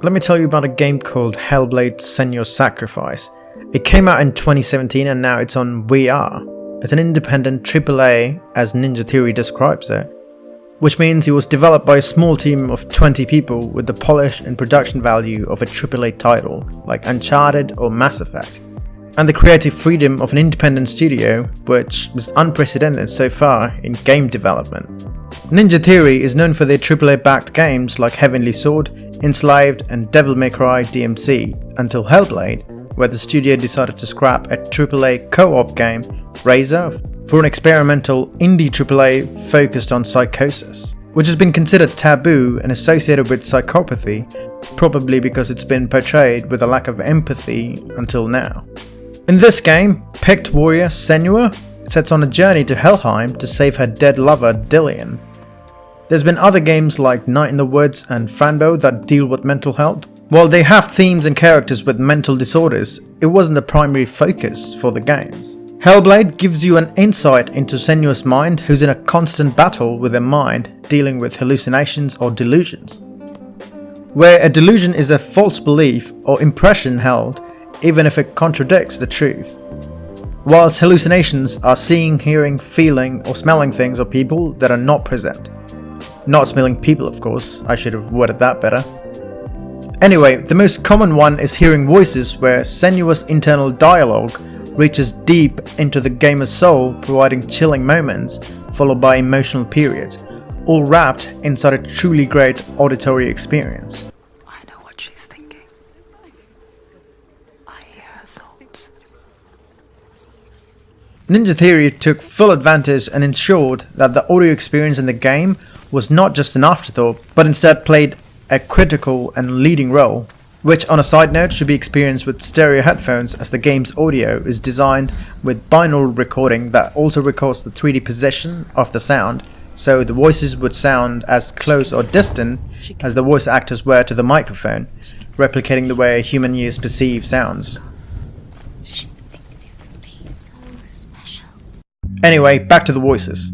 Let me tell you about a game called Hellblade: Senua's Sacrifice. It came out in 2017 and now it's on VR. It's an independent AAA, as Ninja Theory describes it, which means it was developed by a small team of 20 people with the polish and production value of a AAA title like Uncharted or Mass Effect, and the creative freedom of an independent studio, which was unprecedented so far in game development. Ninja Theory is known for their AAA backed games like Heavenly Sword, Enslaved and Devil May Cry DMC, until Hellblade, where the studio decided to scrap a AAA co-op game, Razor, for an experimental indie AAA focused on psychosis, which has been considered taboo and associated with psychopathy, probably because it's been portrayed with a lack of empathy until now. In this game, picked warrior Senua sets on a journey to Helheim to save her dead lover Dillion. There's been other games like Night in the Woods and Fran that deal with mental health. While they have themes and characters with mental disorders, it wasn't the primary focus for the games. Hellblade gives you an insight into Senua's mind, who's in a constant battle with her mind, dealing with hallucinations or delusions. Where a delusion is a false belief or impression held, even if it contradicts the truth. Whilst hallucinations are seeing, hearing, feeling or smelling things or people that are not present. Not smelling people, of course, I should have worded that better. Anyway, the most common one is hearing voices, where Senua's internal dialogue reaches deep into the gamer's soul, providing chilling moments followed by emotional periods, all wrapped inside a truly great auditory experience. I know what she's thinking. I hear her thoughts. Ninja Theory took full advantage and ensured that the audio experience in the game was not just an afterthought, but instead played a critical and leading role, which on a side note should be experienced with stereo headphones, as the game's audio is designed with binaural recording that also records the 3D position of the sound, so the voices would sound as close or distant as the voice actors were to the microphone, replicating the way human ears perceive sounds. Anyway, back to the voices.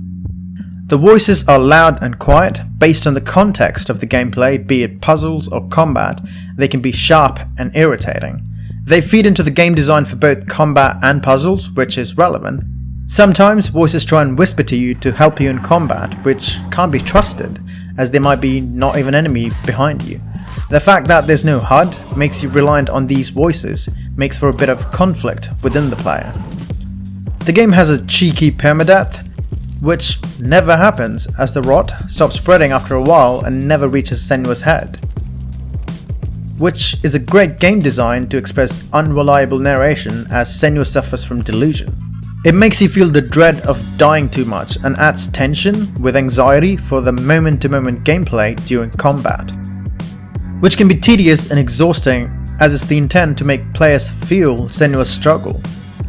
The voices are loud and quiet based on the context of the gameplay, be it puzzles or combat. They can be sharp and irritating. They feed into the game design for both combat and puzzles, which is relevant. Sometimes voices try and whisper to you to help you in combat, which can't be trusted, as there might be not even an enemy behind you. The fact that there's no HUD makes you reliant on these voices, makes for a bit of conflict within the player. The game has a cheeky permadeath, which never happens, as the rot stops spreading after a while and never reaches Senua's head. Which is a great game design to express unreliable narration, as Senua suffers from delusion. It makes you feel the dread of dying too much and adds tension with anxiety for the moment-to-moment gameplay during combat, which can be tedious and exhausting, as it's the intent to make players feel Senua's struggle.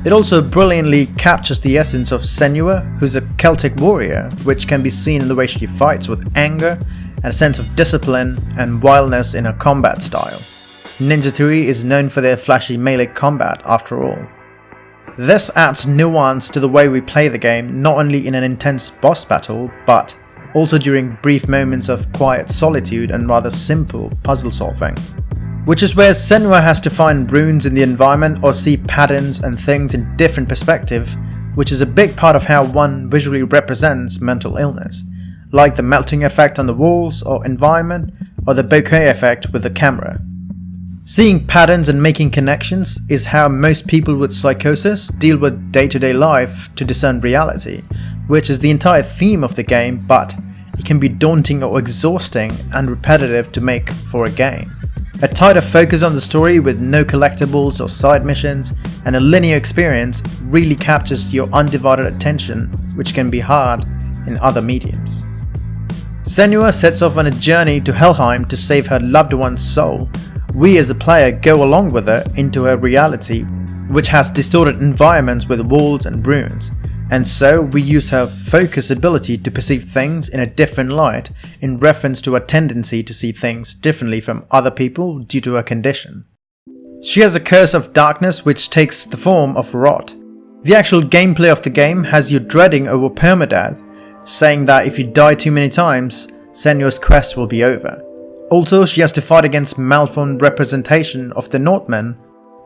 It also brilliantly captures the essence of Senua, who's a Celtic warrior, which can be seen in the way she fights with anger and a sense of discipline and wildness in her combat style. Ninja Theory is known for their flashy melee combat after all. This adds nuance to the way we play the game, not only in an intense boss battle, but also during brief moments of quiet solitude and rather simple puzzle solving. Which is where Senua has to find runes in the environment or see patterns and things in different perspective, which is a big part of how one visually represents mental illness, like the melting effect on the walls or environment, or the bokeh effect with the camera. Seeing patterns and making connections is how most people with psychosis deal with day-to-day life to discern reality, which is the entire theme of the game, but it can be daunting or exhausting and repetitive to make for a game. A tighter focus on the story with no collectibles or side missions and a linear experience really captures your undivided attention, which can be hard in other mediums. Senua sets off on a journey to Helheim to save her loved one's soul. We as a player go along with her into her reality, which has distorted environments with walls and ruins. And so we use her focus ability to perceive things in a different light, in reference to her tendency to see things differently from other people due to her condition. She has a curse of darkness which takes the form of rot. The actual gameplay of the game has you dreading over permadeath, saying that if you die too many times, Senua's quest will be over. Also, she has to fight against malformed representation of the Northmen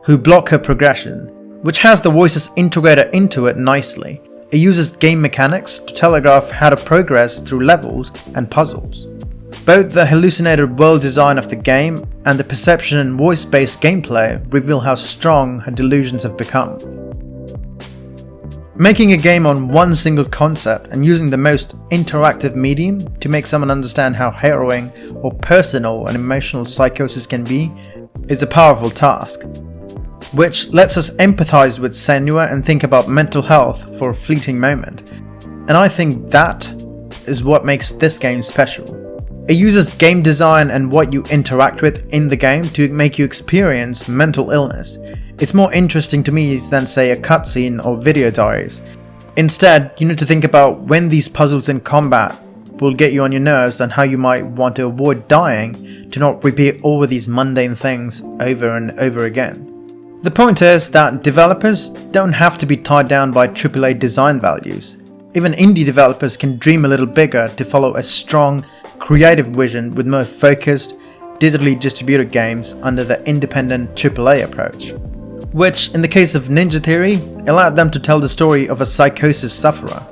who block her progression, which has the voices integrated into it nicely. It uses game mechanics to telegraph how to progress through levels and puzzles. Both the hallucinated world design of the game and the perception and voice-based gameplay reveal how strong her delusions have become. Making a game on one single concept and using the most interactive medium to make someone understand how harrowing or personal and emotional psychosis can be is a powerful task, which lets us empathize with Senua and think about mental health for a fleeting moment. And I think that is what makes this game special. It uses game design and what you interact with in the game to make you experience mental illness. It's more interesting to me than, say, a cutscene or video diaries. Instead, you need to think about when these puzzles in combat will get you on your nerves and how you might want to avoid dying to not repeat over these mundane things over and over again. The point is that developers don't have to be tied down by AAA design values. Even indie developers can dream a little bigger to follow a strong, creative vision with more focused, digitally distributed games under the independent AAA approach, which in the case of Ninja Theory allowed them to tell the story of a psychosis sufferer.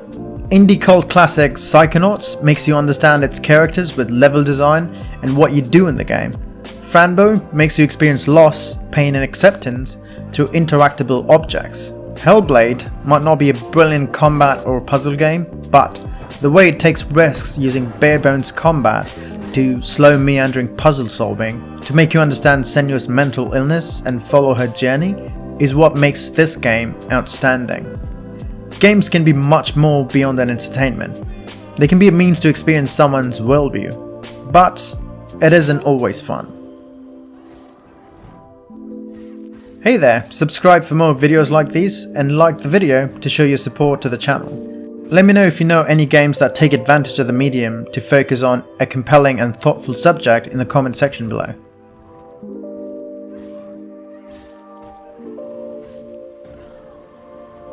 Indie cult classic Psychonauts makes you understand its characters with level design and what you do in the game. Fran makes you experience loss, pain and acceptance through interactable objects. Hellblade might not be a brilliant combat or puzzle game, but the way it takes risks using bare bones combat to slow meandering puzzle solving to make you understand Senua's mental illness and follow her journey is what makes this game outstanding. Games can be much more beyond an entertainment. They can be a means to experience someone's worldview, but it isn't always fun. Hey there, subscribe for more videos like these and like the video to show your support to the channel. Let me know if you know any games that take advantage of the medium to focus on a compelling and thoughtful subject in the comment section below.